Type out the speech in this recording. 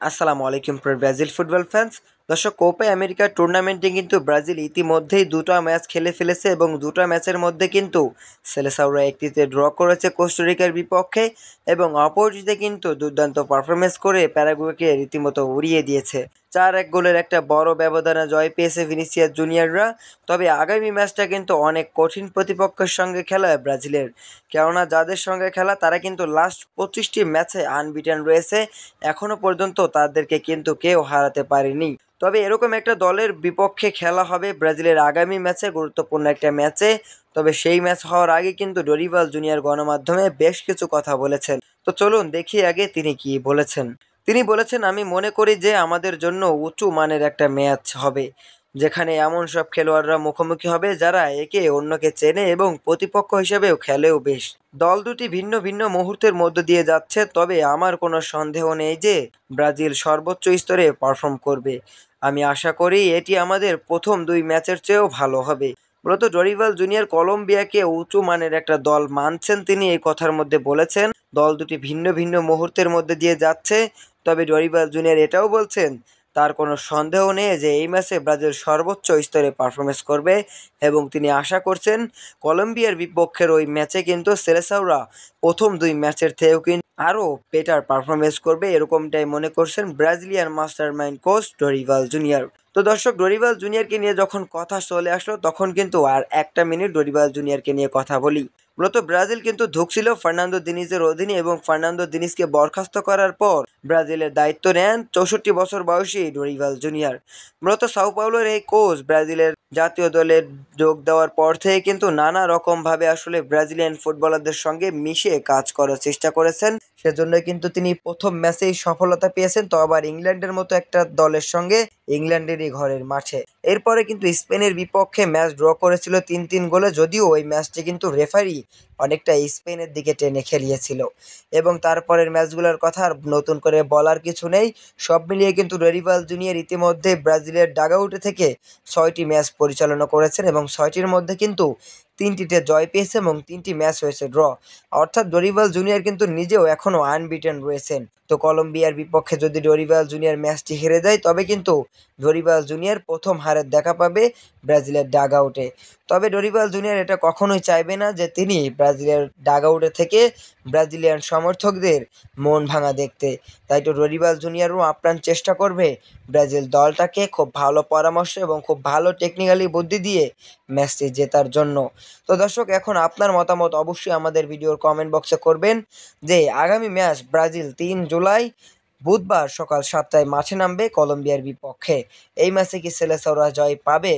আসসালামু আলাইকুম প্রিয় ব্রাজিল ফুটবল ফ্যান্স। দর্শক, কোপা আমেরিকা টুর্নামেন্টে কিন্তু ব্রাজিল ইতিমধ্যেই দুটো ম্যাচ খেলে ফেলেছে এবং দুটো ম্যাচের মধ্যে কিন্তু সেলেসাওরা একটিতে ড্র করেছে কোস্টারিকার বিপক্ষে এবং অপরটিতে কিন্তু দুর্দান্ত পারফরমেন্স করে প্যারাগুয়েকে রীতিমতো উড়িয়ে দিয়েছে। 4-1 গোলের একটা বড় ব্যবধানে জয় পেয়েছে ভিনিসিয়াস জুনিয়ররা। তবে আগামী ম্যাচটা কিন্তু অনেক কঠিন প্রতিপক্ষের সঙ্গে খেলা ব্রাজিলের, কেননা যাদের সঙ্গে খেলা তারা কিন্তু লাস্ট 25টি ম্যাচে আনবিটেন রয়েছে। এখনো পর্যন্ত তাদেরকে কিন্তু কেউ হারাতে পারেনি। তবে এরকম একটা দলের বিপক্ষে খেলা হবে ব্রাজিলের আগামী ম্যাচে, গুরুত্বপূর্ণ একটা ম্যাচে। তবে সেই ম্যাচ হওয়ার আগে কিন্তু ডরিভাল জুনিয়র গণমাধ্যমে বেশ কিছু কথা বলেছেন। তো চলুন দেখি আগে তিনি কি বলেছেন। তিনি বলেছেন, আমি মনে করি যে আমাদের জন্য উঁচু মানের একটা ম্যাচ হবে, যেখানে এমন সব খেলোয়াড়রা মুখোমুখি হবে যারা একে অন্যকে চেনে এবং প্রতিপক্ষ হিসেবেও খেলেও বেশ। দল দুটি ভিন্ন ভিন্ন মুহূর্তের মধ্য দিয়ে যাচ্ছে, তবে আমার কোনো সন্দেহ নেই যে ব্রাজিল সর্বোচ্চ স্তরে পারফর্ম করবে। আমি আশা করি এটি আমাদের প্রথম দুই ম্যাচের চেয়েও ভালো হবে। মূলত ডরিভাল জুনিয়র কলম্বিয়াকে উঁচু মানের একটা দল মানছেন, তিনি এই কথার মধ্যে বলেছেন। দল দুটি ভিন্ন ভিন্ন মুহূর্তের মধ্যে দিয়ে যাচ্ছে, তবে ডরিভাল জুনিয়র এটাও বলছেন তার কোনো সন্দেহ নেই যে এই ম্যাচে ব্রাজিল সর্বোচ্চ স্তরে পারফরমেন্স করবে এবং তিনি আশা করছেন কলম্বিয়ার বিপক্ষের ওই ম্যাচে কিন্তু সেলেসাওরা প্রথম দুই ম্যাচের থেকেও কিন্তু আরও বেটার পারফরমেন্স করবে, এরকমটাই মনে করছেন Brazilian master mind coach Dorival junior. তো দর্শক, ডরিভাল জুনিয়রকে নিয়ে যখন কথা চলে আসলো তখন কিন্তু আর একটা মিনিট ডরিভাল জুনিয়রকে নিয়ে কথা বলি। মূলত ব্রাজিল কিন্তু ধুঁকছিল ফার্নান্দো দিনিজের অধীনে এবং ফার্নান্দো দিনিজকে বরখাস্ত করার পর ব্রাজিলের দায়িত্ব নেন 64 বছর বয়সী ডরিভাল জুনিয়র। মূলত সাও পাওলোর এই কোচ ব্রাজিলের জাতীয় দলে যোগ দেওয়ার পর থেকে কিন্তু নানা রকমভাবে আসলে ব্রাজিলিয়ান ফুটবলারদের সঙ্গে মিশে কাজ করার চেষ্টা করেছেন। সেজন্য কিন্তু তিনি প্রথম ম্যাচেই সফলতা পেয়েছেন, তো আবার ইংল্যান্ডের মতো একটা দলের সঙ্গে, ইংল্যান্ডেরই ঘরের মাঠে। এরপরে কিন্তু স্পেনের বিপক্ষে ম্যাচ ড্র করেছিল 3-3 গোলে, যদিও ওই ম্যাচটি কিন্তু রেফারি অনেকটা স্পেনের দিকে টেনে খেলিয়েছিল। এবং তারপরের ম্যাচগুলোর কথা আর নতুন করে বলার কিছু নেই। সব মিলিয়ে কিন্তু ডরিভাল জুনিয়র ইতিমধ্যে ব্রাজিলের ডাগআউটে থেকে 6টি ম্যাচ পরিচালনা করেছেন এবং 6টির মধ্যে কিন্তু 3টিতে জয় পেয়েছে এবং 3টি ম্যাচ হয়েছে ড্র। অর্থাৎ ডরিভাল জুনিয়র কিন্তু নিজেও এখনও আনবিটেন রয়েছেন। তো কলম্বিয়ার বিপক্ষে যদি ডরিভাল জুনিয়র ম্যাচটি হেরে যায় তবে কিন্তু ডরিভাল জুনিয়র প্রথম হারের দেখা পাবে ব্রাজিলের ডাগআউটে। তবে ডরিভাল জুনিয়র এটা কখনোই চাইবে না যে তিনি ব্রাজিলের ডাগআউটে থেকে ব্রাজিলিয়ান সমর্থকদের মন ভাঙা দেখতে। তাই তো ডরিভাল জুনিয়রও আপ্রাণ চেষ্টা করবে ব্রাজিল দলটাকে খুব ভালো পরামর্শ এবং খুব ভালো টেকনিক্যালি বুদ্ধি দিয়ে ম্যাচটি জেতার জন্য। তো দর্শক, এখন আপনার মতামত অবশ্যই আমাদের ভিডিওর কমেন্ট বক্সে করবেন যে আগামী ম্যাচ ব্রাজিল 3 জুলাই বুধবার সকাল 7টায় মাঠে নামবে কলম্বিয়ার বিপক্ষে। এই ম্যাচে কি সেলেসাওরা জয় পাবে?